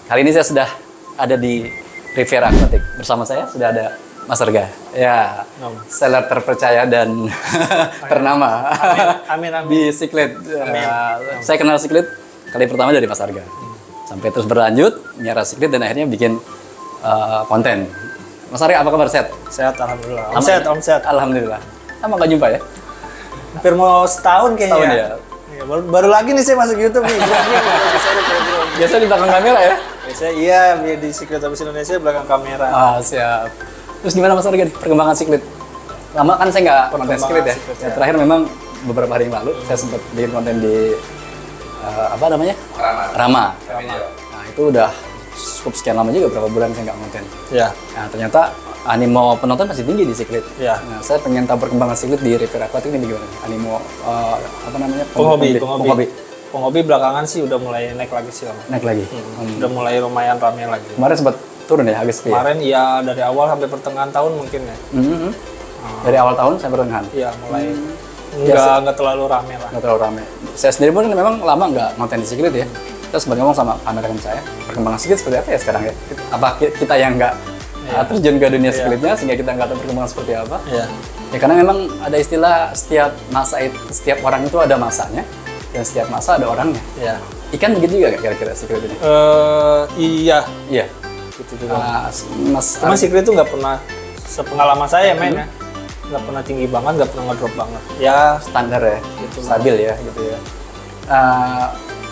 Kali ini saya sudah ada di Riviera Aquatic. Bersama saya sudah ada Mas Arga. Ya, seller terpercaya dan ternama Amin. di Siklet. Saya kenal Siklet kali pertama dari Mas Arga. Sampai terus berlanjut, nyara Siklet dan akhirnya bikin konten. Mas Arga, apa kabar? Sehat? Sehat, alhamdulillah. Lama- Sehat. Alhamdulillah. Lama nggak jumpa ya? Hampir mau setahun kayaknya. Setahun ya? Iya, baru lagi nih saya masuk YouTube nih. Biasa di belakang kamera ya? Biasanya iya, di Secret Office Indonesia belakang kamera. Siap. Terus gimana Mas Arga nih perkembangan Siklet? Lama kan saya nggak konten Siklet ya. Siklet, Ya, terakhir memang beberapa hari yang lalu saya sempat bikin konten di apa namanya? Rama. Nah itu udah cukup sekian lama juga, berapa bulan saya nggak konten. Ya. Nah ternyata animo penonton masih tinggi di Siklet. Ya. Nah saya pengen tahu perkembangan Siklet di Riviera Aquatic ini gimana? Animo apa namanya? Penghobi belakangan sih udah mulai naik lagi sih, Om. Naik lagi. Udah mulai lumayan ramai lagi. Kemarin sempat turun ya agak sepi. Kemarin ya dari awal sampai pertengahan tahun mungkin ya. Dari awal tahun sampai pertengahan. Iya, mulai Biasa. nggak terlalu ramai lah. Nggak terlalu ramai. Saya sendiri pun memang lama nggak konten di Siklet ya. Kita sempat ngomong sama kameramen saya, perkembangan Siklet seperti apa ya sekarang ya? Apa kita yang nggak terjun ke dunia Sikletnya sehingga kita nggak tahu perkembangan seperti apa? Iya. Ya karena memang ada istilah setiap setiap orang itu ada masanya dan setiap masa ada orangnya. Iya. Ikan begitu juga nggak kira-kira Siklet ini? Iya. Iya. Gitu juga. Mas, Cuma Secret itu nggak pernah, sepengalaman saya main ya, nggak pernah tinggi banget, nggak pernah ngedrop banget. Ya, standar ya, Gitu. stabil ya, gitu ya.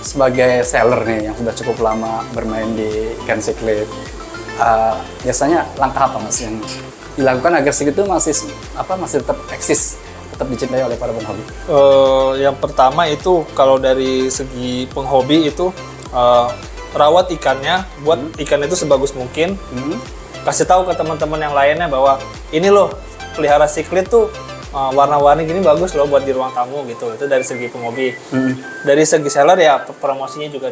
Sebagai seller nih yang sudah cukup lama bermain di ikan Siklet, biasanya langkah apa Mas yang dilakukan agar Siklet itu masih tetap eksis, tetap dicintai oleh para penghobi? yang pertama itu kalau dari segi penghobi itu rawat ikannya, buat ikan itu sebagus mungkin. Kasih tahu ke teman-teman yang lainnya bahwa ini loh pelihara Siklet tuh warna-warni gini bagus loh buat di ruang tamu gitu. Itu dari segi penghobi. Dari segi seller ya promosinya juga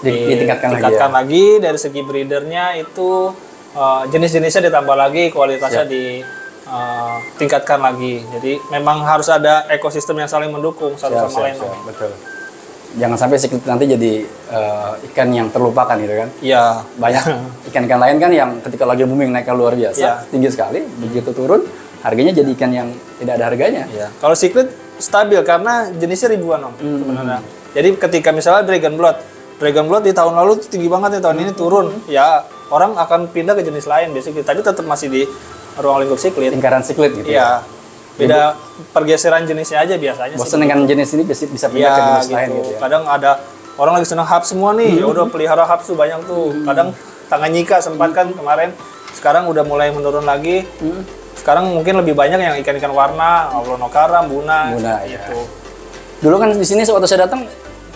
ditingkatkan lagi. Dari segi breedernya itu jenis-jenisnya ditambah lagi, kualitasnya ditingkatkan lagi. Jadi memang harus ada ekosistem yang saling mendukung satu sama lain. Betul. Jangan sampai Siklet nanti jadi ikan yang terlupakan gitu kan? Iya. Banyak ikan-ikan lain kan yang ketika lagi booming naiknya luar biasa, tinggi sekali, begitu turun harganya jadi ikan yang tidak ada harganya. Iya. Kalau Siklet stabil karena jenisnya ribuan Om sebenarnya. Jadi ketika misalnya Dragon Blood di tahun lalu tuh tinggi banget nih, tahun ini turun, ya orang akan pindah ke jenis lain biasanya. Tapi tetap masih di ruang lingkup Siklet. Lingkaran Siklet gitu. Iya. Beda pergeseran jenisnya aja biasanya. Bosan dengan jenis ini bisa pindah ke jenis lain gitu ya. Kadang ada orang lagi senang hap semua nih, ya udah pelihara hapsu banyak tuh. Kadang Tanganyika sempat kan kemarin, sekarang udah mulai menurun lagi. Sekarang mungkin lebih banyak yang ikan-ikan warna, Aulonokara, Buna gitu. Dulu kan di sini waktu saya datang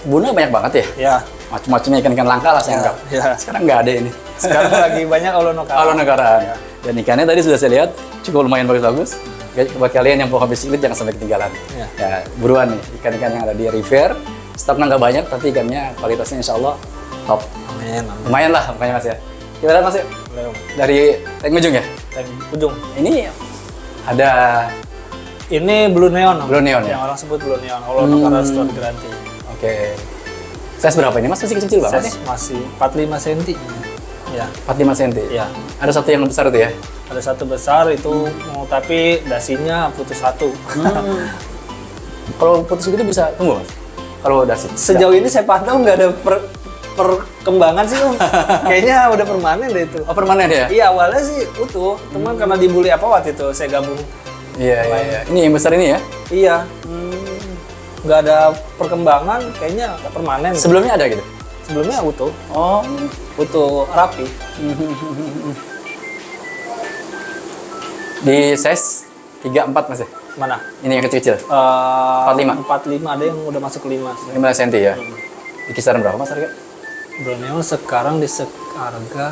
Buna banyak banget ya. Ya. Macam-macamnya ikan-ikan langka lah saya anggap. Ya. Sekarang nggak ada ini. Sekarang lagi banyak Aulonokara. Aulonokara. Dan ikannya tadi sudah saya lihat cukup lumayan bagus-bagus. Buat kalian yang penghobi Siklet jangan sampai ketinggalan. Ya, buruan nih ikan-ikan yang ada di Riviera. Stoknya nggak banyak tapi ikannya kualitasnya insya Allah top. Amin. Lumayan lah makanya Mas ya. Kita lihat Mas ya. Dari tank ujung ya. Tank ujung. Ini ada Blue Neon. Blue Neon ya. Yang orang sebut Blue Neon. Aulonokara Stuart Granti. Oke. Size berapa ini Mas? Masih kecil banget Size masih 45 cm. Ya. 45 cm. Ya. Ada satu yang besar itu ya. Ada satu besar itu, tapi dasinya putus satu. Kalau putus gitu bisa tumbuh Mas? Kalau dasi? Sejauh ini saya pantau nggak ada perkembangan sih Om. Kayaknya udah permanen deh itu. Oh permanen ya? Iya awalnya sih utuh, teman karena dibully apa waktu itu saya gabung. Iya. Ini yang besar ini ya? Iya. Nggak ada perkembangan, kayaknya nggak permanen. Sebelumnya ada gitu? Sebelumnya utuh. Oh. Utuh rapi. Di size 34 Mas ya? Mana? Ini yang kecil-kecil? 45 ada yang udah masuk 5. 15 cm ya? Di kisaran berapa Mas harga? Blue Neon sekarang di harga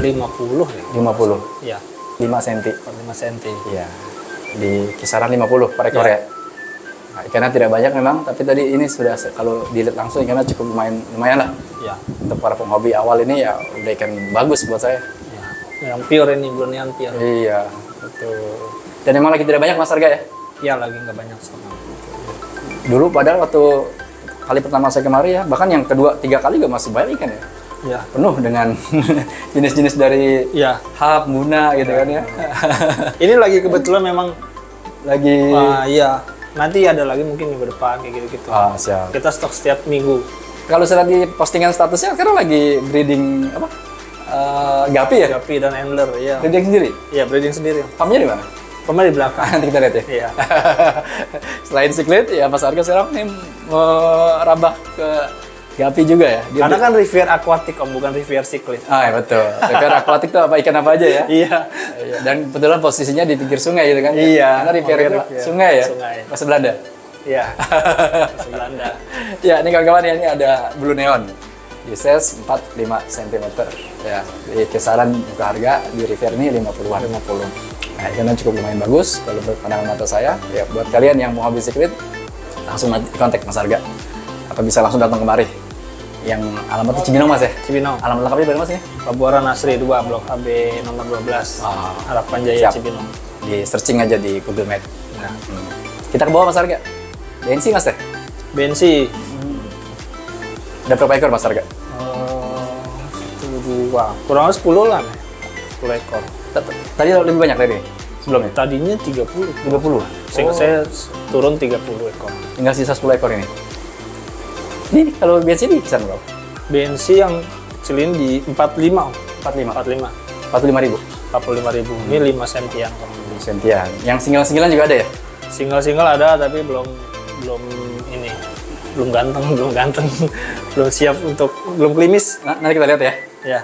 50 ya? 50? Iya. 5 cm? 45 cm. Iya. Di kisaran 50 per ekor ya? Nah, ikannya tidak banyak memang, tapi tadi ini sudah kalau dilihat langsung ikannya cukup lumayan lah. Iya. Untuk para penghobi awal ini ya udah ikan bagus buat saya. Ya. Yang pure ini, Blue Neon pure. Iya, betul. Dan emang lagi tidak banyak Mas harga ya? Iya, lagi nggak banyak sama. Dulu padahal waktu kali pertama saya kemari ya, bahkan yang kedua, 3 kali juga masih banyak ikan ya? Ya. penuh dengan jenis-jenis dari Ya. hub, muna gitu kan ya. Ini lagi kebetulan memang Lagi iya. Nanti ada lagi mungkin minggu depan kayak gitu-gitu. siap. Kita stok setiap minggu. Kalau saya lihat di postingan statusnya sekarang lagi breeding apa? Gapi ya? Gapi dan Endler, iya. Breeding sendiri. Iya, breeding sendiri. Farmnya di mana? Pemain di belakang. Nanti kita lihat ya. Iya. Selain siklit, ya Mas Arga sekarang nih merambah ke Gapi juga ya. Karena kan Rivier Aquatic Om, bukan Rivier Cyclist. Ya betul. Rivier Aquatic tuh apa ikan apa aja ya? Iya. Iya, dan kebetulan posisinya di pinggir sungai gitu kan? Iya. Karena Rivier Oke, itu Rivier. sungai ya? Sungai. Bahasa Belanda. Iya. Bahasa Belanda. Ya, ini kawan-kawan ya, ini ada Blue Neon di size 45 cm. Ya, di kisaran buka harga di Rivier ini 50-an. 50. Nah, ikannya cukup lumayan bagus kalau menurut pandangan mata saya. Ya, buat kalian yang mau hobi siklit, langsung nanti kontak Mas Arga. Atau bisa langsung datang kemari. Yang alamatnya Cibinong Mas ya? Cibinong. Alamat lengkapnya dari Mas ini? Pabuaran Nasri 2, Blok AB nomor 12. Harapan Jaya siap. Cibinong. Di searching aja di Google Map. Nah. Kita ke bawah Mas Arga. Bensi Mas ya? Bensi. Ada berapa ekor Mas Arga? 1, 2. Kurang lebih 10 lah. 10 ekor. Tadi lebih banyak tadi sebelumnya? Tadinya 30. 30? Sehingga saya turun 30 ekor. Tinggal sisa 10 ekor ini. Ini kalau bensin di kisaran berapa? Bensi yang kecil ini di 45. 45. 45. 45.000. 45.000. Ini 5 sentian. Sentian. Yang single-singlean juga ada ya? Single-single ada tapi belum ini. Belum ganteng, belum siap untuk belum klimis. Nah, nanti kita lihat ya. Ya.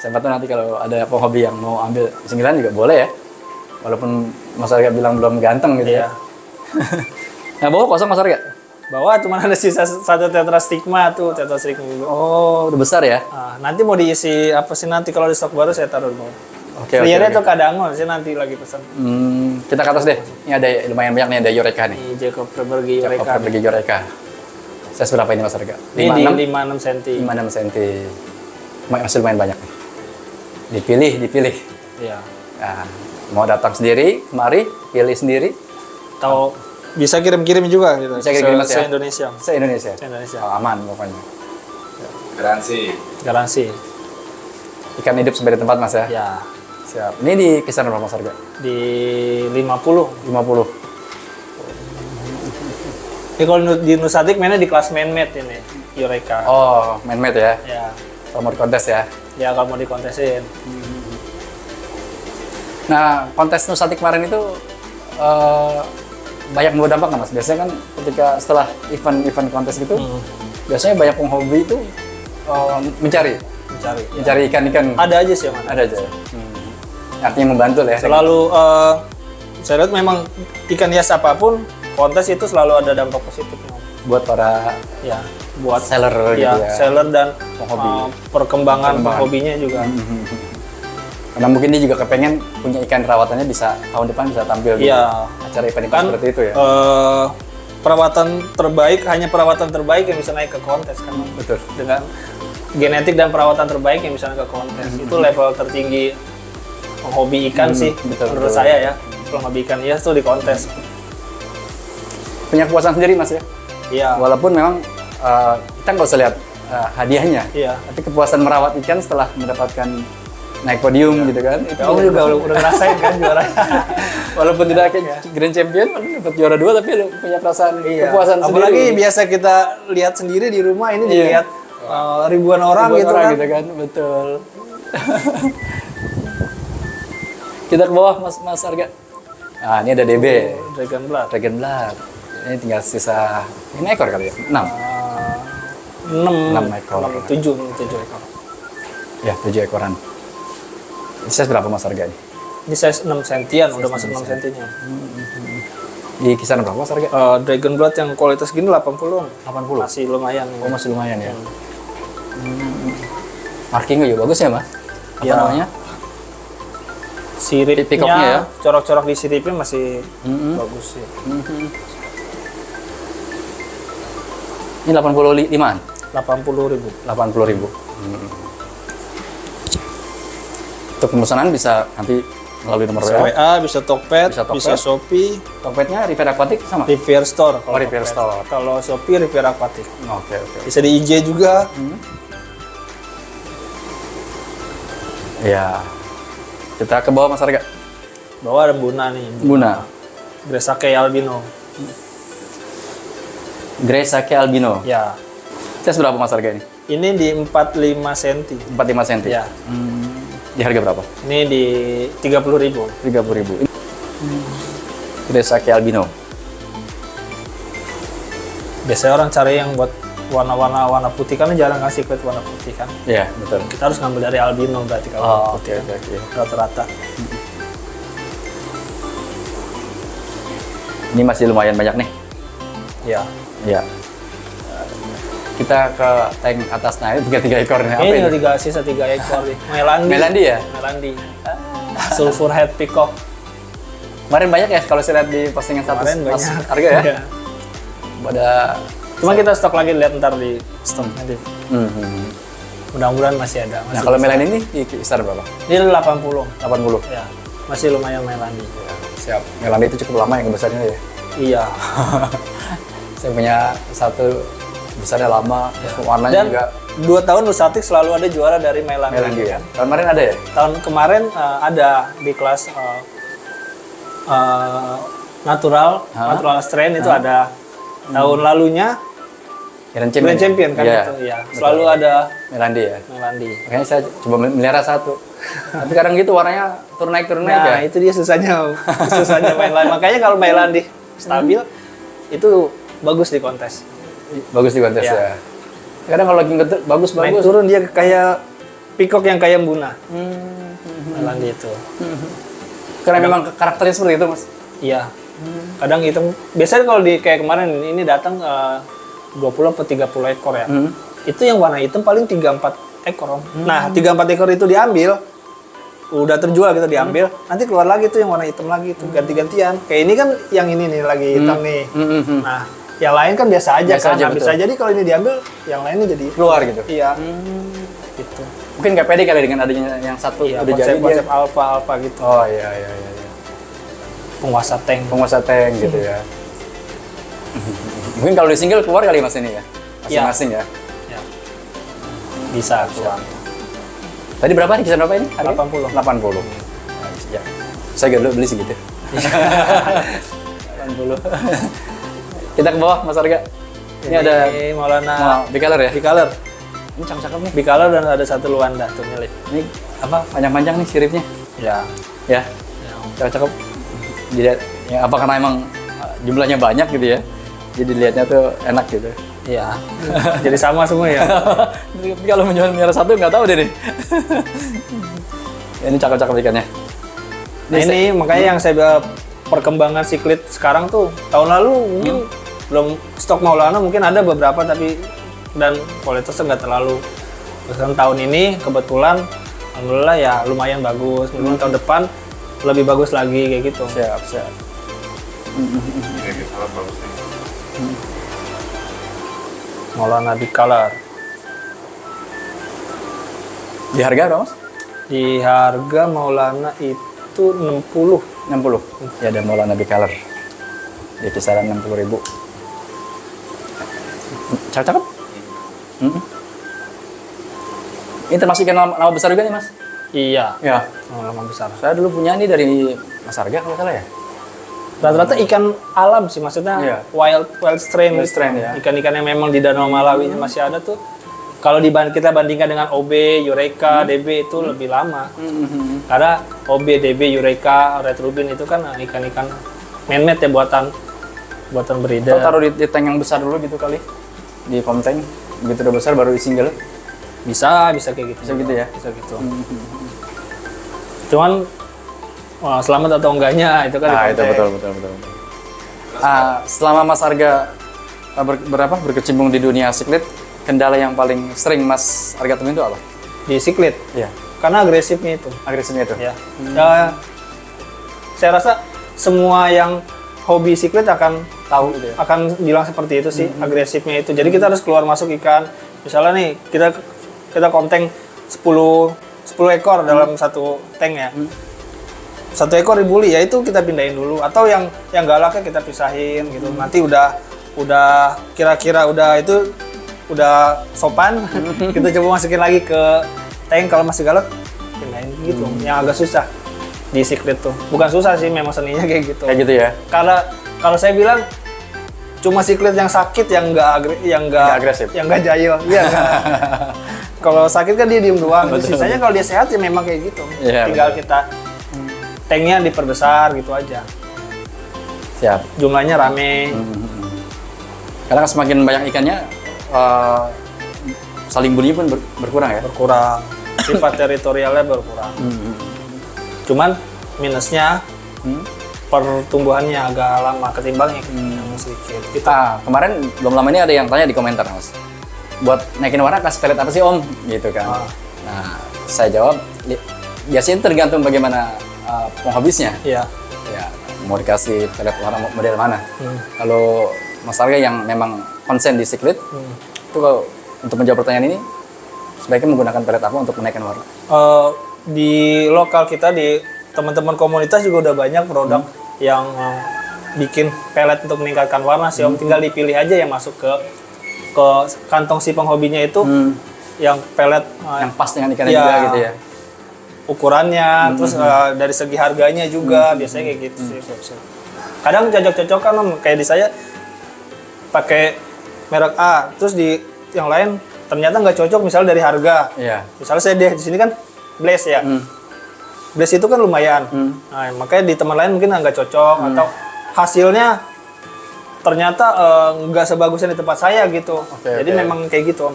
Siapa tahu nanti kalau ada penghobi yang mau ambil singlean juga boleh ya. Walaupun Mas Arga bilang belum ganteng gitu Iya. ya. Nah, bawah kosong Mas Arga? Bawah cuma ada sisa satu tetrastigma tuh, tetrastigma. Oh, udah besar ya? Nah, nanti mau diisi apa sih nanti kalau di stok baru saya taruh di bawah. Oke. Flyernya tuh kadangol, saya nanti lagi pesan. Kita ke atas deh. Ini ada lumayan banyak nih, ada Eureka nih. Ini Jacob Prebergi Eureka. Bagi Eureka. Size berapa ini Mas Arga? Ini di 56 cm. 56 cm. Masih lumayan banyak nih. Dipilih. Iya. Nah, mau datang sendiri, mari pilih sendiri. Tahu bisa kirim-kirim juga gitu. Bisa kirim-kirim, Mas, ya? Se-Indonesia. Se-Indonesia. Se-Indonesia. Oh, aman pokoknya. Garansi. Ikan hidup sampai di tempat Mas ya? Ya. Siap. Ini di kisaran berapa Mas harga? Di 50. 50. Ini kalau di Nusatik mainnya di kelas man-made ini, Eureka. Oh, man-made ya? Ya. Kalau mau di kontes ya? Ya kalau mau dikontesin. Nah, kontes Nusatik kemarin itu banyak membawa dampak nggak Mas? Biasanya kan ketika setelah event kontes gitu, biasanya banyak penghobi itu mencari ikan-ikan. Ada aja sih yang mana. Ada aja ya? Artinya membantu lah ya? Selalu, saya lihat memang ikan hias apapun, kontes itu selalu ada dampak positifnya. Buat para Ya, buat seller gitu ya? seller dan Penghobi. perkembangan hobinya juga. Karena mungkin dia juga kepengen punya ikan perawatannya bisa tahun depan bisa tampil di Iya. acara event-event Kan seperti itu ya? perawatan terbaik, hanya perawatan terbaik yang bisa naik ke kontes kan. Betul. Dengan genetik dan perawatan terbaik yang bisa naik ke kontes. Itu level tertinggi hobi ikan sih, betul, menurut betul. saya ya. Kalau hobi ikan hias tuh di kontes. Punya kepuasan sendiri Mas ya? Iya. Walaupun memang kita nggak usah lihat hadiahnya, Iya. tapi kepuasan merawat ikan setelah mendapatkan naik podium gitu kan, itu Kamu juga udah ngerasain kan juara. walaupun tidak kayak Grand Champion, walaupun dapat juara 2 tapi lu punya perasaan kepuasan Apalagi sendiri. biasa kita lihat sendiri di rumah, ini Iya. dilihat ribuan orang Buat gitu orang kan. gitu kan, betul. Kita ke bawah Mas Arga. Nah, ini ada DB, Dragon Blood. Dragon Blood. Ini tinggal sisa 5 ekor kali ya? 6. 6 ekor. 7 ekor. Ya, 7 ekoran. Ini size berapa Mas Arga ini? Ini size 6 sentian, udah masuk 6 sentinya. Di kisaran berapa Mas Arga? Dragon Blood yang kualitas gini 80. 80. Masih lumayan. Oh, masih lumayan ya. Markingnya juga bagus ya, Mas? Apa Ya. namanya? Peacocknya ya? Siripnya, corak-corak di siripnya masih bagus sih. Ini 85-an? 80.000. 80.000. Untuk pemesanan bisa nanti melalui nomor Bisa WA. WA, bisa Tokped, Bisa Tokped. bisa Shopee, Tokpednya Rivier Aquatic sama? Rivier Store. Oh, Rivier Tokped. Store. Kalau Shopee, Rivier Aquatic. Oke. Bisa di IG juga. Ya. Kita ke bawah Mas Arga. Bawah ada Buna nih. Buna. Gresake albino. Gresake albino. Ya. Tes berapa Mas Arga ini? Ini di 45 cm. 45 cm. Ya. Di harga berapa? Ini di 30.000. 30.000. Gresake albino. Biasanya orang cari yang buat warna putih, kan jarang ngasih kulit warna putih kan. Iya, betul. Kita harus ngambil dari albino berarti kalau Oh, putih oke, kan. oke. Rata-rata. Ini masih lumayan banyak nih. Ya. Iya. Kita ke tank atas, nah ini 3 ekor nih. Apa Ini ini? tinggal sisa 3 ekor nih. Melandi. Melandi ya? Melandi. Sulfur head peacock. Kemarin banyak ya kalau saya lihat di postingan status Kemarin Mas banyak. Arga ya? Iya. Pada Cuma kita stok lagi, lihat ntar di stok nanti. Mhm. Mudah-mudahan masih ada. Nah, Masih kalau bisa. Melandi ini di kisaran berapa? Ini 80. 80. Ya. Masih lumayan Melandi. Ya, siap. Melandi itu cukup lama yang besarnya ya. Iya. Saya punya satu besarnya lama, terus warnanya Dan juga 2 tahun Lusatik selalu ada juara dari Melandi. Melandi ya. Tahun kemarin ada ya? Tahun kemarin ada di kelas natural strain itu ada. Tahun lalunya Grand Grand Champion kan Iya, itu, ya. betul. Selalu ada Melandi ya. Melandi. Makanya saya coba melihara satu. Tapi kadang gitu warnanya turun naik ya. Nah, itu dia susahnya Melandi. Makanya kalau Melandi stabil itu bagus di kontes. Bagus di kontes Ya. ya. Kadang kalau lagi Main bagus-bagus. turun dia kayak peacock yang kayak Buna. Melandi itu. Karena memang karakternya seperti itu, Mas. Iya. Kadang hitam. Biasanya kalau di kayak kemarin ini datang 20 atau 30 ekor ya. Itu yang warna hitam paling 3-4 ekor. Om. Nah, 3-4 ekor itu diambil. Udah terjual gitu diambil. Nanti keluar lagi tuh yang warna hitam lagi tuh ganti-gantian. Kayak ini kan yang ini nih lagi hitam nih. Nah, yang lain kan biasa aja Biasa kan. aja, Nah, bisa betul. jadi kalau ini diambil, yang lainnya jadi Keluar gitu. Iya. Gitu. Mungkin nggak pede kali dengan adanya yang satu Iya, udah jadi konsep dia. alpha gitu. Oh iya iya iya. iya. Penguasa tank. Penguasa tank gitu ya. Mungkin kalau di single keluar kali Mas ini ya. Masing-masing ya. Ya. Bisa keluar. Tadi berapa nih? Kisaran berapa ini? 80. 80. Nah, ya. Saya gak dulu beli segitu. 80. Kita ke bawah Mas Arga. Ini ada Maulana bicolor ya? bicolor. Ini cakep-cakep nih. Bicolor dan ada satu Luanda tuh milik. Ini apa? Panjang-panjang nih siripnya. Ya. Ya. Cakep-cakep. Dilihat ya apa karena emang jumlahnya banyak gitu ya. Jadi lihatnya tuh enak gitu. Iya. Jadi sama semua ya. Tapi kalau menjual merah satu nggak tahu deh nih. Ya, ini cakep-cakep ikannya. Nah ini makanya yang saya bilang perkembangan siklit sekarang tuh tahun lalu mungkin belum stok Maulana mungkin ada beberapa tapi dan kualitasnya nggak terlalu. Terus tahun ini kebetulan alhamdulillah ya lumayan bagus. Mungkin tahun depan lebih bagus lagi kayak gitu. Siap, siap. Maulana bicolor. Di harga berapa, Mas? Di harga Maulana itu 60. 60. Ya ada Maulana bicolor. Di kisaran 60.000. Cakep-cakep. Ini termasuk ikan nama besar juga nih, Mas? Iya, Ya. Maulana besar. Saya dulu punya ini dari Mas Arga kalau nggak salah ya. Rata-rata ikan alam sih, maksudnya Iya. wild strain. Wild strain, ya. Ikan-ikan yang memang di Danau Malawi masih ada tuh. Kalau kita bandingkan dengan OB, Eureka, DB itu lebih lama. Karena OB, DB, Eureka, Red Rubin itu kan ikan-ikan man-made ya buatan breeder. Atau taruh di tank yang besar dulu gitu kali. Di pump tank. Begitu udah besar baru di single. Bisa kayak gitu. Bisa gitu ya. Bisa gitu. Cuman selamat atau enggaknya itu kan Nah, di itu konteks. betul. Selama Mas Arga berkecimpung di dunia siklit, kendala yang paling sering Mas Arga temuin itu apa? Di siklit. Iya, Karena agresifnya itu. agresifnya itu. Ya. Saya rasa semua yang hobi siklit akan Tahu gitu ya. akan bilang seperti itu sih, agresifnya itu. Jadi kita harus keluar masuk ikan. Misalnya nih, kita konten 10 ekor dalam satu tank ya. Satu ekor dibully ya itu kita pindahin dulu atau yang galaknya kita pisahin gitu. Nanti udah kira-kira udah sopan, kita coba masukin lagi ke tank. Kalau masih galak pindahin gitu. Yang agak susah di Secret tuh. Bukan susah sih, memang seninya kayak gitu. Kayak gitu ya. Karena kalau saya bilang cuma Secret yang sakit, yang Nggak agresif. yang nggak jahil. Iya. Kalau sakit kan dia diem doang. Betul. Sisanya kalau dia sehat ya memang kayak gitu. Iya, Tinggal betul. kita tanknya diperbesar gitu aja. Siap. Jumlahnya rame. Karena semakin banyak ikannya, saling bully pun berkurang ya. Berkurang. Sifat teritorialnya berkurang. Cuman minusnya pertumbuhannya agak lama ketimbang yang sedikit. Gitu. Kemarin belum lama ini ada yang tanya di komentar, Mas. Buat naikin warna kasih pelet apa sih Om? Gitu kan. Nah, saya jawab, biasanya tergantung bagaimana penghabisnya. Iya. Ya, mau dikasih pelet warna model mana. Kalau Mas Arga yang memang konsen di Secret, itu kalau untuk menjawab pertanyaan ini, sebaiknya menggunakan pelet apa untuk menaikkan warna? Di lokal kita, di teman-teman komunitas juga udah banyak produk yang bikin pelet untuk meningkatkan warna sih Om. Tinggal dipilih aja yang masuk ke kantong si penghobinya itu, yang pelet Yang pas dengan ikannya ya, juga gitu ya. ukurannya, terus dari segi harganya juga biasanya kayak gitu sih. Kadang cocok-cocokan Om, kayak di saya pakai merek A, terus di yang lain ternyata nggak cocok, misalnya dari harga. Iya. Misalnya saya di sini kan Blaze ya. Blaze itu kan lumayan. Nah, makanya di teman lain mungkin nggak cocok atau hasilnya ternyata nggak sebagus yang di tempat saya gitu. Jadi memang kayak gitu Om.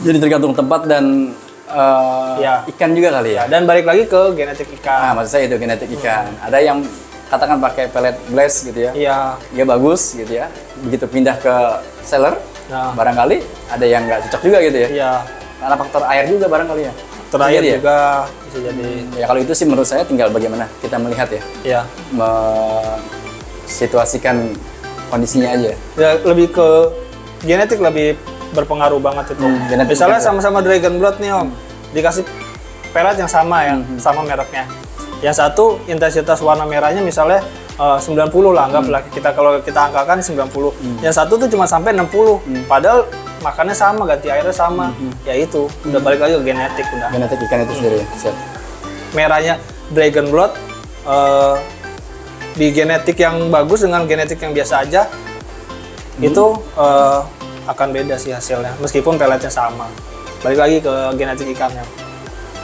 Jadi tergantung tempat dan Ya. ikan juga kali ya. Dan balik lagi ke genetik ikan. Maksud saya itu genetik ikan. Ada yang katakan pakai pelet Blaze gitu ya. Iya. Dia bagus gitu ya. Begitu pindah ke seller, Nah, barangkali ada yang nggak cocok juga gitu ya. iya. Karena faktor air juga barangkali ya. Terakhir Bisa jadi ya? juga bisa jadi. Ya kalau itu sih menurut saya tinggal bagaimana kita melihat ya, Ya. situasikan kondisinya aja. Ya lebih ke genetik, lebih berpengaruh banget itu. Genetik Misalnya juga. sama-sama Dragon Blood nih Om, dikasih pelet yang sama ya, sama mereknya. Yang satu intensitas warna merahnya misalnya 90 lah, anggaplah kalau kita angkakan 90. Yang satu tuh cuma sampai 60. Padahal makannya sama, ganti airnya sama. Ya itu, udah balik lagi ke genetik udah. Genetik ikan itu sendiri. Siap. Merahnya Dragon Blood di genetik yang bagus dengan genetik yang biasa aja itu akan beda sih hasilnya, meskipun peletnya sama. Balik lagi ke genetik ikannya.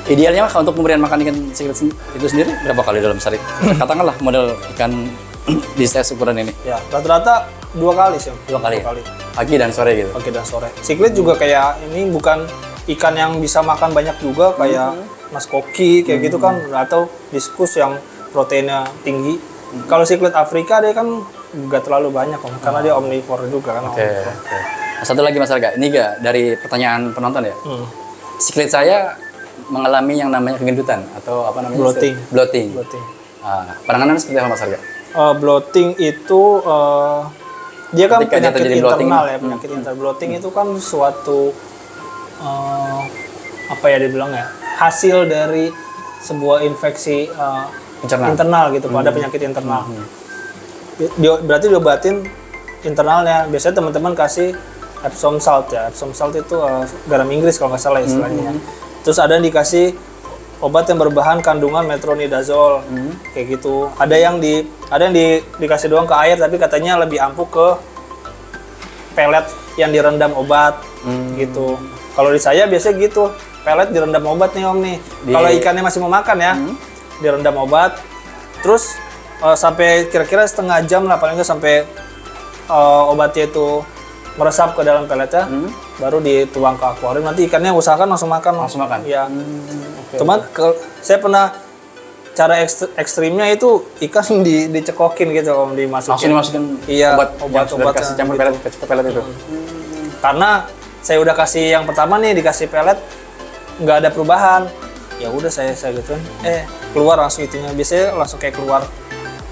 Idealnya untuk pemberian makan ikan Secret itu sendiri berapa kali dalam sehari? Katakanlah model ikan di size ukuran ini. Ya, rata-rata 2 kali sih Om. 2 kali. 2 kali. Pagi dan sore gitu. Pagi dan sore. Secret juga kayak ini bukan ikan yang bisa makan banyak juga kayak mas koki kayak gitu kan, atau diskus yang proteinnya tinggi. Kalau Secret Afrika dia kan nggak terlalu banyak Om, karena dia omnivore juga kan. Oke. Satu lagi Mas Arga, ini gak dari pertanyaan penonton ya? Secret saya mengalami yang namanya kegendutan atau apa namanya? Bloating. Bloating. Bloating. Penanganan seperti apa Mas Arga? Bloating itu dia kan Ketika dia penyakit terjadi bloating, internal ya, penyakit bloating itu kan suatu apa ya dibilang ya, hasil dari sebuah infeksi internal gitu, pada penyakit internal. Berarti diobatin internalnya. Biasanya teman-teman kasih Epsom salt ya. Epsom salt itu garam Inggris kalau nggak salah istilahnya. Terus ada yang dikasih obat yang berbahan kandungan metronidazole kayak gitu. Ada yang dikasih doang ke air, tapi katanya lebih ampuh ke pelet yang direndam obat gitu. Kalau di saya biasanya gitu, pelet direndam obat nih Om nih. Kalau ikannya masih mau makan ya, direndam obat. Terus sampai kira-kira setengah jam lah, paling nggak sampai obatnya itu meresap ke dalam peletnya, baru dituang ke akuarium. Nanti ikannya usahakan langsung makan. Langsung makan? Iya. Cuma saya pernah cara ekstrimnya itu ikan dicekokin gitu Om, Langsung dimasukin iya, obat sudah dikasih campur pelet ke pelet itu. Karena saya udah kasih yang pertama nih, dikasih pelet nggak ada perubahan. Ya udah saya gituin. Keluar langsung itunya. Biasanya langsung kayak keluar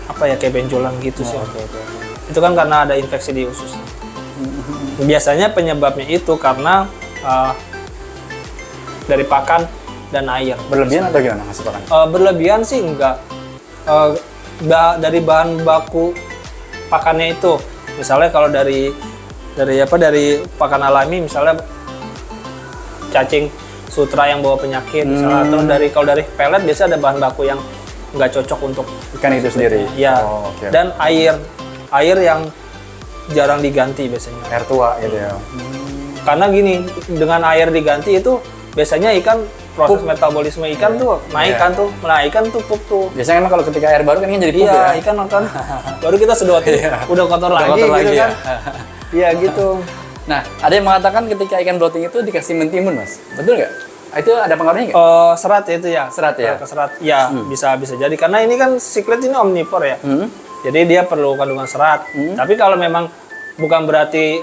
apa ya, kayak benjolan gitu sih. Itu kan karena ada infeksi di usus. Biasanya penyebabnya itu karena dari pakan dan air. Berlebihan atau gimana ngasih pakan? Berlebihan sih enggak. Dari bahan baku pakannya itu, misalnya kalau dari pakan alami, misalnya cacing sutra yang bawa penyakit misalnya, atau kalau dari pelet biasanya ada bahan baku yang nggak cocok untuk Ikan itu sendiri. ya. Oh, oke. Dan air yang jarang diganti biasanya. Air tua gitu ya. Karena gini, dengan air diganti itu biasanya ikan proses metabolisme ikan tuh naik kan tuh, nah ikan tuh pup tuh. Biasanya emang kalau ketika air baru kan ikan jadi pup Iya, ya. ikan makan. Baru kita sedotin, udah kotor Udah lagi kotor gitu lagi kan. ya. Iya gitu. Nah, ada yang mengatakan ketika ikan bloating itu dikasih mentimun, Mas. Betul nggak? Itu ada pengaruhnya nggak? Serat ya itu ya. Serat ya? Serat. Ya, bisa jadi karena ini kan siklet ini omnivore ya. Jadi dia perlu kandungan serat. Tapi kalau memang bukan berarti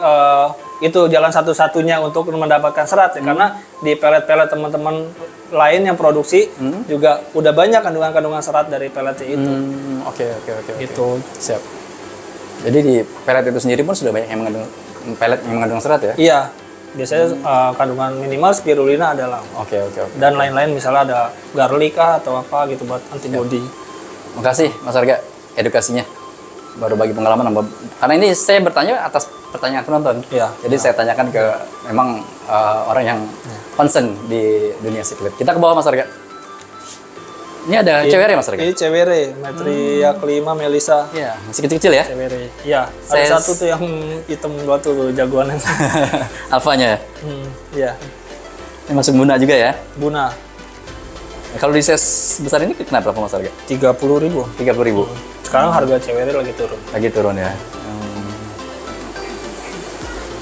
itu jalan satu-satunya untuk mendapatkan serat ya, karena di pelet-pelet teman-teman lain yang produksi juga udah banyak kandungan-kandungan serat dari peletnya itu. Oke. Gitu. Siap. Jadi di pelet itu sendiri pun sudah banyak yang mengandung pelet yang mengandung serat ya? Iya. Biasanya kandungan minimal spirulina adalah. Oke. Dan lain-lain misalnya ada garlic atau apa gitu buat antibody. Makasih Mas Arga edukasinya. Baru bagi pengalaman karena ini saya bertanya atas pertanyaan penonton. Iya. Jadi saya tanyakan ke memang orang yang concern di dunia siklet. Kita ke bawah Mas Arga. Ini ada cewere Mas Arga? Ini cewere, Metria kelima Melisa. Iya, masih kecil-kecil ya? Cewere. Iya, Saya- ada satu tuh yang hitam dua tuh jagoannya. Alfanya ya? Iya, Ini masuk Buna juga ya? Buna Nah, kalau di size besar ini kenapa Mas Arga? 30.000. 30.000. Sekarang harga cewere lagi turun. Lagi turun ya.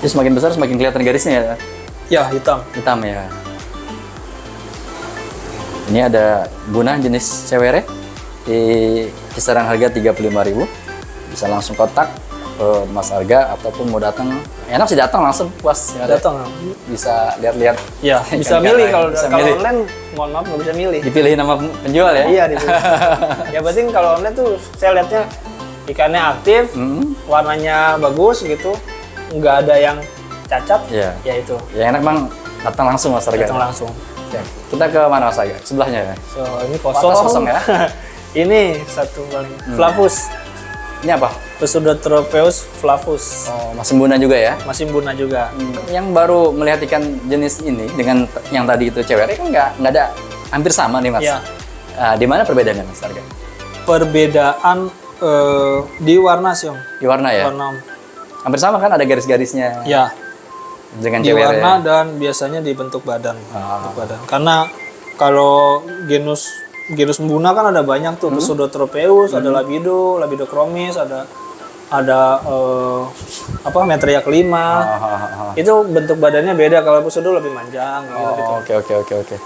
Jadi semakin besar semakin kelihatan garisnya ya. Ya, hitam. Hitam ya. Ini ada Buna jenis cewere di kisaran harga 35.000. Bisa langsung kontak ke Mas Arga ataupun mau datang. Enak sih datang langsung puas. Ya, Datang. bisa lihat-lihat. Ya, bisa Ikan-ikan milih lain. kalau Bisa kalau milih. online mohon maaf nggak bisa milih. Dipilihin sama penjual ya. Iya, dipilih. Ya penting kalau online tuh saya lihatnya ikannya aktif, warnanya bagus gitu, nggak ada yang cacat. Iya. Ya itu, Ya enak Bang datang langsung Mas Arga. datang langsung. Oke. Kita ke mana Mas Arga? Sebelahnya ya. So, ini Atas kosong. kosong ya? Ini satu paling. Flavus. Ini apa? Pseudotropeus flavus. Oh, masih Buna juga ya? Masih Buna juga. Yang baru melihat ikan jenis ini dengan yang tadi itu cewek kan nggak ada hampir sama nih Mas. Iya. Di mana perbedaannya Mas Arga? Perbedaan di warna sih, Om. Di warna ya? Warna. Hampir sama kan ada garis-garisnya Ya, dengan di cewek warna ya? dan biasanya di bentuk badan. Ah. Bentuk badan. Karena kalau genus Buna kan ada banyak tuh, Pseudotropeus, ada Labidochromis, ada Metria kelima. Itu bentuk badannya beda, kalau Pseudo lebih manjang gitu. Oke.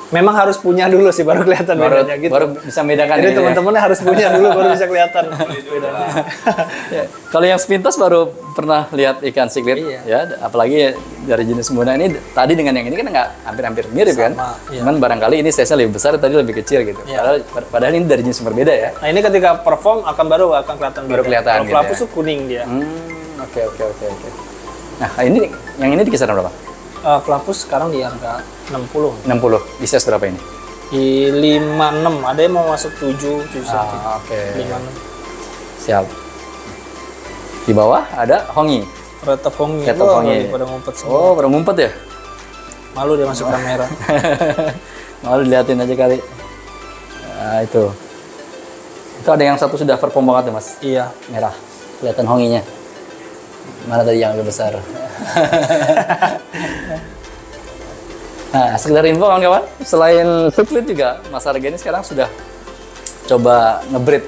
Memang harus punya dulu sih baru kelihatan bedanya gitu. Baru bisa membedakan Jadi ini ya? teman-temannya harus punya dulu baru bisa kelihatan bedanya. Ya, kalau yang sepintas baru pernah lihat ikan siklet Iya. ya, apalagi dari jenis Buna ini tadi dengan yang ini kan nggak hampir-hampir mirip kan? iya. Cuman barangkali ini size-nya lebih besar, tadi lebih kecil gitu. Iya. Padahal ini dari jenis yang berbeda ya. Nah ini ketika perform baru akan kelihatan Baru beda. kelihatan Kalau gitu Flavus ya. tuh kuning dia. Oke. Nah, ini yang ini di kisaran berapa? Flavus sekarang di harga 60. 60. Di size berapa ini? Di 56, ada yang mau masuk 7 cm. Oke. 56. Siap. Di bawah ada hongi. Retop hongi. Retop Wah, hongi. pada ngumpet semua. Oh, baru ngumpet ya? Malu dia masuk kamera. Malu diliatin aja kali. Nah, itu. Itu ada yang satu sudah perform banget ya, Mas. Iya. Merah. Kelihatan honginya. Mana tadi yang agak besar? Nah, sekedar info kawan-kawan, selain siklet juga Mas Arga ini sekarang sudah coba ngebreed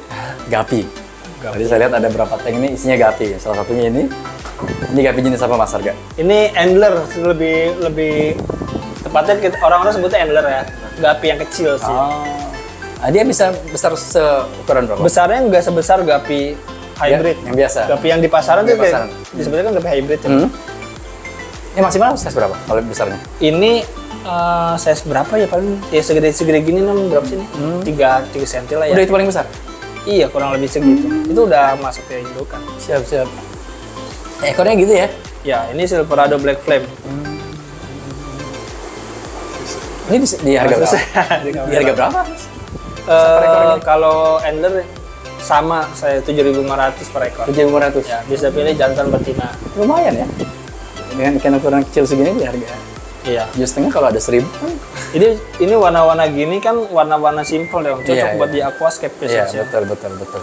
gapi. Tadi saya lihat ada beberapa tank ini isinya gapi. Salah satunya ini gapi jenis apa Mas Arga? Ini angler lebih tepatnya orang-orang sebutnya angler ya. Gapi yang kecil sih. Dia bisa besar seukuran berapa? Besarnya nggak sebesar gapi hybrid. Yang biasa. Gapi yang di pasaran Di tuh kayak pasaran. disebutnya kan gapi hybrid ya. Ini maksimal size berapa kalau besarnya? Ini size berapa ya paling? Ya segede gini berapa sih ini? 3 cm lah ya. Udah itu paling besar? Iya, kurang lebih segitu. Itu udah masuk ke indukan. Siap. Ekornya gitu ya? Ya, ini Silverado Black Flame. Ini di harga berapa? Di harga berapa? Kalau Endler sama saya 7.500 per ekor. 7.500. Ya, bisa pilih jantan betina. Lumayan ya. Dengan ikan ukuran kecil segini di harga. Iya. 7,5 kalau ada 1.000 kan. Ini warna-warna gini kan warna-warna simple ya, Om. Cocok Iya, buat iya. di aquascape Iya, biasanya. betul.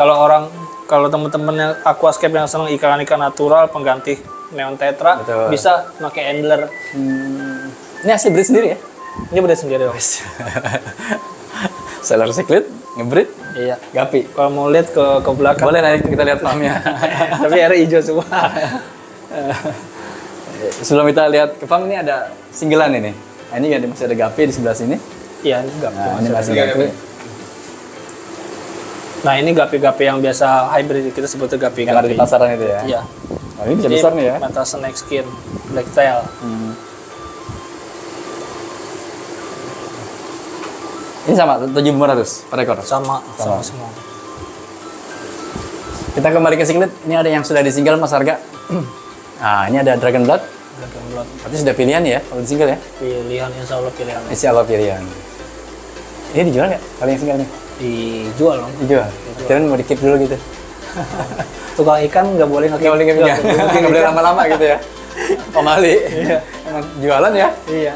Kalau temen-temen yang aquascape yang seneng ikan-ikan natural pengganti neon tetra, Betul. bisa pakai angler. Ini asli breed sendiri ya? Ini beda sendiri, Om. Sailor Cichlid, ngebreed, Iya. Gapi. Kalau mau lihat ke belakang, Boleh nanti kita lihat farmnya. tapi airnya hijau semua. Sebelum kita lihat ke farm ini ada singgelan ini. Nah, ini kan masih ada Gapi di sebelah sini. Iya, ini gapi. Nah, ini masih Gapi. Nah, ini gapi-gapi yang biasa hybrid, kita sebutnya gapi-gapi. Yang ada di pasaran itu ya. Iya. Oh, ini bisa besar nih ya. Metal snake skin, black tail. Ini sama 7.500 per ekor. Sama semua. Kita kembali ke singlet. Ini ada yang sudah disingle Mas harga. Nah, ini ada Dragon Blood. Dragon Blood. Berarti sudah pilihan ya kalau di single ya. Pilihan, insya Allah pilihan. Insya Allah pilihan. Ini dijual nggak? Kalau yang single nih? Dijual, Om. Dijual. Kirain mau di-keep dulu gitu. Tukang ikan nggak boleh Nggak boleh nggak boleh lama-lama gitu ya. Pemali. Emang jualan ya. Iya.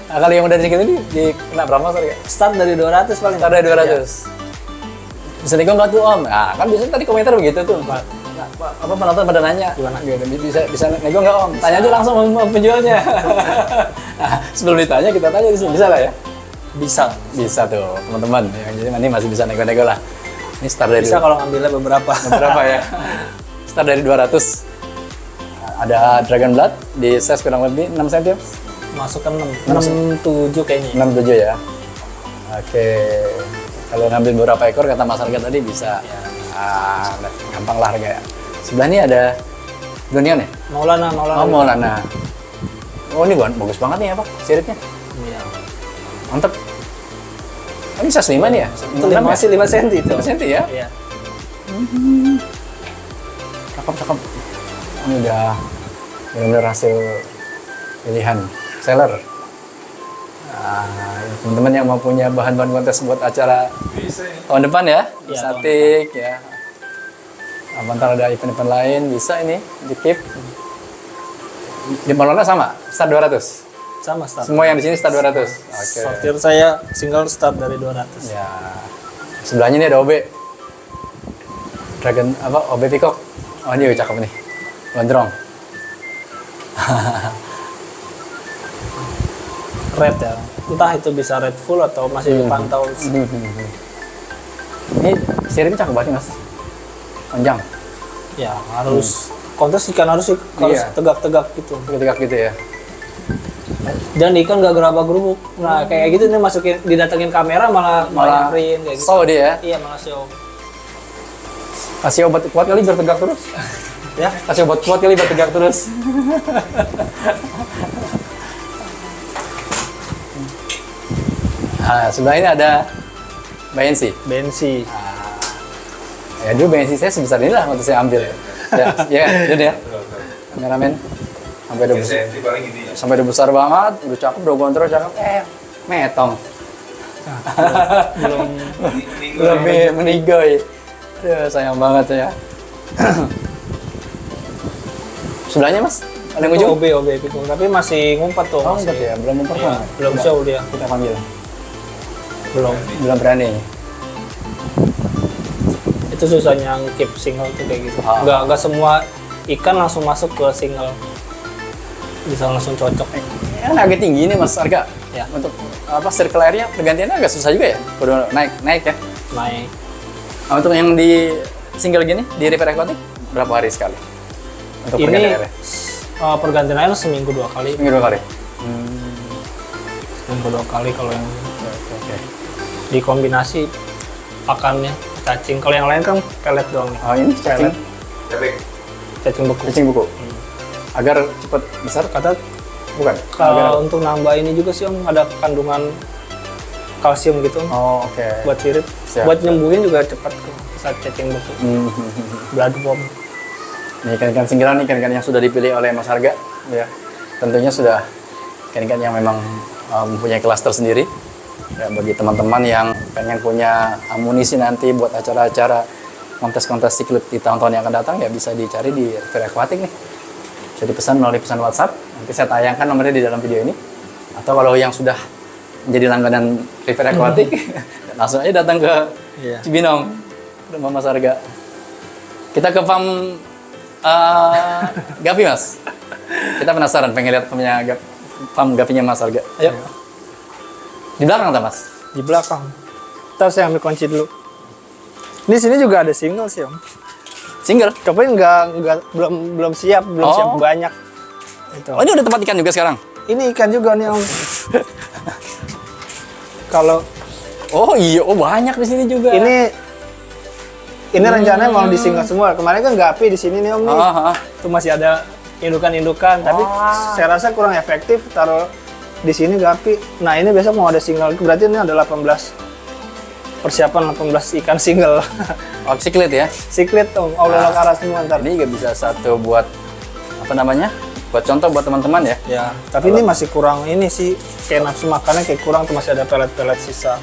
Nah, kalau yang udah di single ini kena berapa Mas harga? Start dari 200 paling. Start dari 200. Bisa nego nggak tuh Om? Nah, kan biasanya tadi komentar begitu tuh. Nah, apa penonton pada nanya Gimana? bisa nego nggak Om? Tanya aja langsung sama penjualnya. Nah, sebelum ditanya kita tanya di sini bisa lah ya. Bisa tuh teman-teman. Jadi ini masih bisa nego-nego lah. Ini start dari Bisa kalau ngambilnya beberapa. berapa ya? Start dari 200. Ada Dragon Blood di size kurang lebih 6 cm. Masuk ke 6, 7 kayaknya. 67 ya. Oke. Kalau ngambil beberapa ekor kata Mas Harga tadi bisa. Gampang lah harga ya. Sebelah ini ada Donion ya? Maulana. Oh, Maulana. Oh, ini bagus banget nih apa? Siripnya. Iya. Mantep. Ini size 5 nih ya? Itu masih 5 cm itu. 5 cm ya? Iya. Cakep. Ini udah benar-benar hasil pilihan seller. Nah, teman-teman yang mau punya bahan-bahan kontes buat acara tahun depan ya, Iya, statik ya. Ntar ada event-event lain bisa ini di keep. Di Maulana sama, start 200. Sama start. Semua yang di sini start 200. Oke. Sortir saya single start dari 200. Ya. Sebelahnya ini ada OB. Dragon apa? OB Peacock. Oh, ini cakep nih. Gondrong. Red ya. Entah itu bisa red full atau masih dipantau. Ini siripnya cakep banget nih, Mas. Panjang. Ya, harus kontes ikan harus Iya. tegak-tegak gitu. Tegak gitu ya. Dan ikan gak gerabak-gerubuk. Nah, kayak gitu nih masukin didatengin kamera malah nyamperin kayak gitu. So dia ya. Iya, malah show. Kasih obat kuat kali biar tegak terus. Ya, Kasih obat kuat kali biar tegak terus. Nah, sebelah ini ada Bayensi. bensi. Ya dulu Bayensi saya sebesar ini lah waktu saya ambil. Ya, Jun ya. Kameramen. Sampai udah besar banget, udah cakep, udah kontrol cakep. Metong. Belum Lebih menigoy. Aduh, sayang banget ya. Sebelahnya Mas, ada yang ujung? OB pikul, tapi masih ngumpet tuh. Oh, masih. enggak ya, belum memperform. Iya, belum show dia. Kita panggil. Belum. Belum berani. Itu susahnya keep single tuh kayak gitu. Ah. Enggak semua ikan langsung masuk ke single. Bisa langsung cocok. Kan agak tinggi nih Mas harga. Ya. Untuk apa circle area pergantiannya agak susah juga ya. Udah naik ya. Naik. Nah, untuk yang di single gini di River Aquatic berapa hari sekali? Untuk Ini pergantian area? pergantian air seminggu 2 kali. Seminggu 2 kali. Seminggu 2 kali kalau yang Oke. dikombinasi pakannya cacing. Kalau yang lain kan pelet doang nih. Oh, ini cacing, Cacing beku. cacing buku. Agar cepat besar Kata bukan? kalau untuk nambah ini juga sih Om ada kandungan kalsium gitu Om, Oh, oke. buat sirip. Siap. Buat nyembuhin juga cepat kok saat cacing beku. Bloodworm. Ini ikan-ikan singgilan, ikan-ikan yang sudah dipilih oleh Mas Harga, ya. Tentunya sudah ikan-ikan yang memang mempunyai kelas tersendiri. Ya, bagi teman-teman yang pengen punya amunisi nanti buat acara-acara kontes-kontes siklet di tahun-tahun yang akan datang, ya bisa dicari di River Aquatic nih. Bisa dipesan melalui pesan WhatsApp. Nanti saya tayangkan nomornya di dalam video ini. Atau kalau yang sudah menjadi langganan River Aquatic, langsung aja datang ke Iya. Cibinong, rumah Mas Arga. Kita ke farm Gapi, Mas. Kita penasaran pengen lihat farm Gapinya Mas Arga. Ayo. Di belakang, tak, Mas? Di belakang. Ntar saya ambil kunci dulu. Di sini juga ada single sih, Om. Single? Tapi belum siap, belum Oh. siap banyak. Itu. Oh, ini udah tempat ikan juga sekarang? Ini ikan juga nih, Om. Kalau Oh iya, oh banyak di sini juga. ini rencananya mau disingle semua. Kemarin kan Gapi di sini nih, Om nih. Itu masih ada indukan-indukan, tapi saya rasa kurang efektif taruh di sini Gapi. Nah, ini besok mau ada single. Berarti ini ada 18 persiapan 18 ikan single. Oh, siklet ya? Siklet, Om. Allah Lakara semua ntar. Ini juga bisa satu buat apa namanya? Buat contoh buat teman-teman ya. Ya, tapi ini masih kurang ini sih. Kayak nafsu makannya kayak kurang tuh, masih ada pelet-pelet sisa.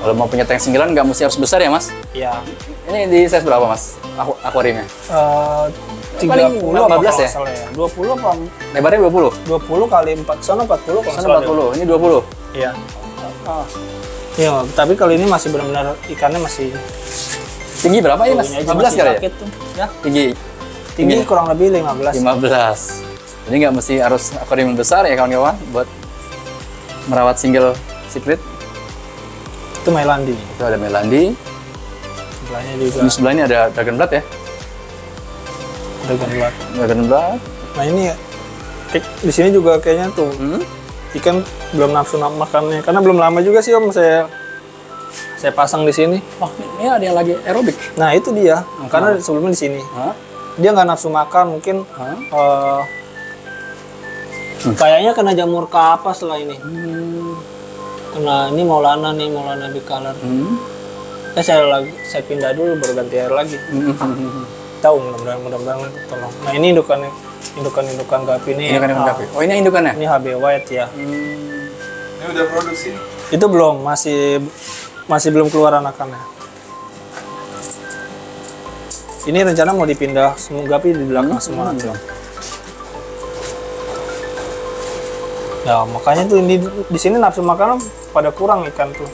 Kalau mau punya tank singgelan nggak mesti harus besar ya, Mas? Ya. Ini di size berapa, Mas? Akuariumnya? 30 15 apa ya? kalau salah ya? 20 apa? Lebarnya 20? 20 kali 4, sana 40 kalau Sana salah. 40, ini 20. Iya. Oh. Iya, tapi kalau ini masih benar-benar ikannya masih Tinggi berapa ya, Mas? baunya aja 15 masih kali ya? sakit tuh. Ya, Tinggi tinggi kurang lebih 15. 15. Jadi nggak mesti harus akuarium besar ya kawan-kawan buat merawat single siklet. Itu Melandi. Itu ada Melandi. Sebelahnya juga Di sebelah ini ada Dragon Blood ya. Dragon Blood. Dragon Blood. Nah, ini di sini juga kayaknya tuh Hmm? ikan belum nafsu makannya karena belum lama juga sih, Om, saya pasang di sini. Oh, ini ada yang lagi aerobik. Nah, itu dia. Karena sebelumnya di sini. Hah? Dia nggak nafsu makan, mungkin Hah? kayaknya kena jamur kapas lah ini. Kena ini Maulana bicolor. Saya pindah dulu baru ganti air lagi. Tahu mudah-mudahan tolong. Nah, ini indukan Gapi nih. Indukan Gapi. Oh, ini indukannya? Ini HB White ya. Ini udah produksi. Itu belum, masih belum keluar anakannya. Ini rencana mau dipindah semua Gapi di belakang semua nanti. Ya, makanya tuh ini di sini nafsu makan pada kurang ikan tuh.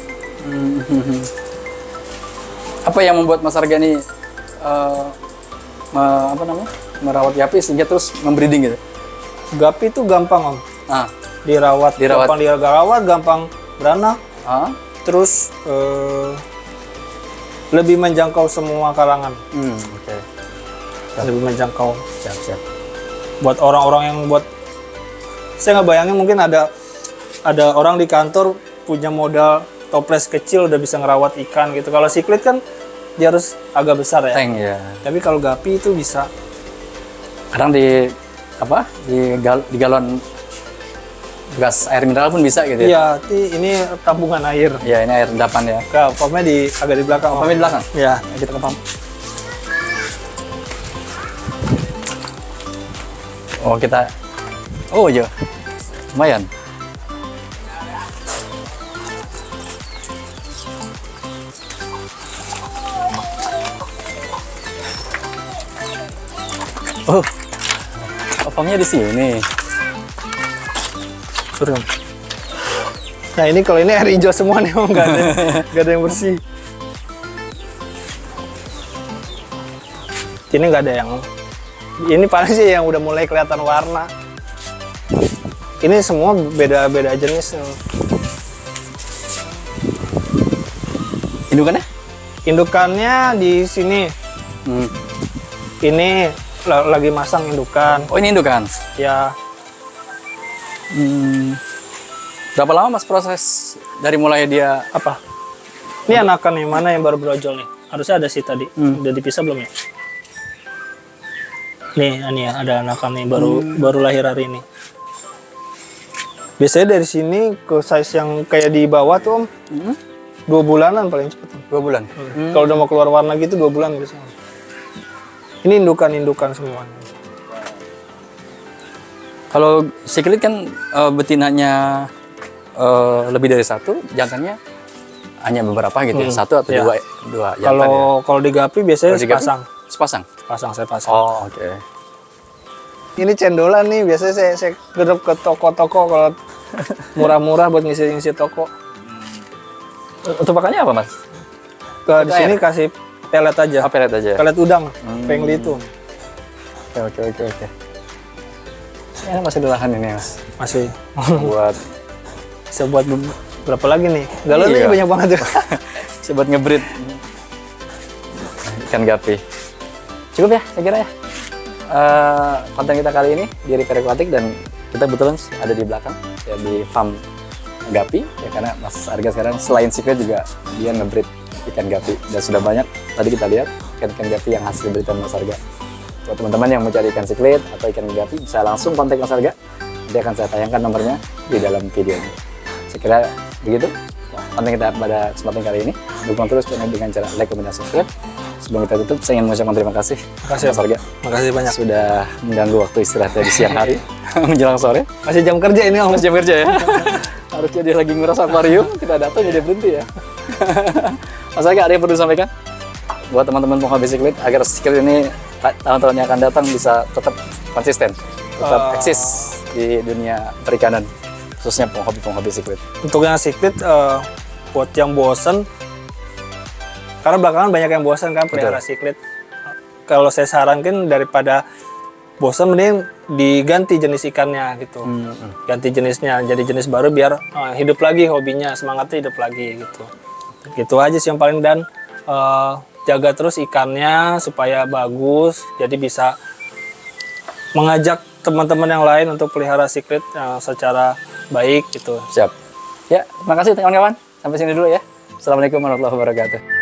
Apa yang membuat Mas Arga ini merawat Gapi sehingga terus membreeding gitu? Gapi tuh gampang, Om. Ah, Dirawat. Gampang dirawat, gampang beranak. Terus lebih menjangkau semua kalangan. Oke. Lebih menjangkau. Siap. Buat orang-orang yang saya nggak bayangin mungkin ada orang di kantor punya modal toples kecil udah bisa ngerawat ikan gitu. Kalau siklet kan dia harus agak besar ya. Tank ya. Tapi kalau Gapi itu bisa. Kadang di galon gas air mineral pun bisa gitu ya. Iya, ini tabungan air. Ya, ini air endapan ya. Pumpnya agak di belakang. Om. Pumpnya di belakang? Ya. Kita ke pump. Oh, kita. Oh, iya. Lumayan. Oh. Pumpnya di sini. Suruh. Nah, ini kalau ini air hijau semua nih, Om, nggak ada yang bersih. Ini nggak ada yang. Ini paling sih yang udah mulai kelihatan warna. Ini semua beda jenis. Indukannya? Indukannya di sini. Ini lagi masang indukan. Oh, ini indukan. Ya, Berapa lama Mas proses dari mulai dia apa? Ini anakan yang mana yang baru brojol nih? Harusnya ada sih tadi. Udah dipisah belum ya? Nih, ini ya, ada anakan nih baru lahir hari ini. Biasanya dari sini ke size yang kayak di bawah tuh, Om. 2 bulanan paling cepet. 2 bulan? Kalau udah mau keluar warna gitu 2 bulan biasanya. Ini indukan semuanya. Kalau siklet kan betinanya lebih dari 1, jantannya hanya beberapa gitu ya, 1 atau 2 jantan ya. Kalau di Gapi biasanya sepasang. Sepasang? Saya pasang. Oh, oke. Ini cendolan nih, biasanya saya gedap ke toko-toko kalau Murah-murah buat ngisi toko. Untuk pakannya apa, Mas? Di sini kasih pelet aja. Oh, pelet aja. Pelet udang, Fengli itu. Oke. Ini masih di lahan ini, Mas. Masih. Buat Bisa buat berapa lagi nih? Galonnya Iya. banyak banget tuh. buat ngebreed ikan gapi. Cukup ya, saya kira ya. Konten kita kali ini di Repair Aquatic dan kita kebetulan ada di belakang ya di farm gapi ya, karena Mas Arga sekarang selain secret juga dia ngebreed ikan gapi dan sudah banyak tadi kita lihat ikan gapi yang hasil breedan Mas Arga. Buat teman-teman yang mau cari ikan siklet atau ikan gapi bisa langsung kontak Mas Arga. Nanti akan saya tayangkan nomornya di dalam video ini. Saya kira begitu konten kita pada kesempatan kali ini. Dukung terus channel dengan cara like, comment, dan subscribe. Sebelum kita tutup, saya ingin mengucapkan terima kasih Makasih, Mas Arga. Makasih banyak. Sudah mengganggu waktu istirahatnya di siang hari menjelang sore. Masih jam kerja ini Om. Mas jam kerja ya. Harusnya dia lagi nguras akuarium, tidak datang jadi berhenti ya. Mas Arga, ada yang perlu disampaikan buat teman-teman penghobi siklet agar siklet ini tahun-tahun yang akan datang bisa tetap konsisten, tetap eksis di dunia perikanan, khususnya penghobi siklet. Untuk yang siklet, buat yang bosen, karena belakangan banyak yang bosen kan pelihara siklet. Kalau saya sarankan daripada bosen mending diganti jenis ikannya gitu. Ganti jenisnya jadi jenis baru biar hidup lagi hobinya, semangatnya hidup lagi gitu. Gitu aja sih yang paling, dan jaga terus ikannya supaya bagus, jadi bisa mengajak teman-teman yang lain untuk pelihara siklet secara baik gitu. Siap. Ya, terima kasih kawan-kawan. Sampai sini dulu ya. Assalamualaikum warahmatullahi wabarakatuh.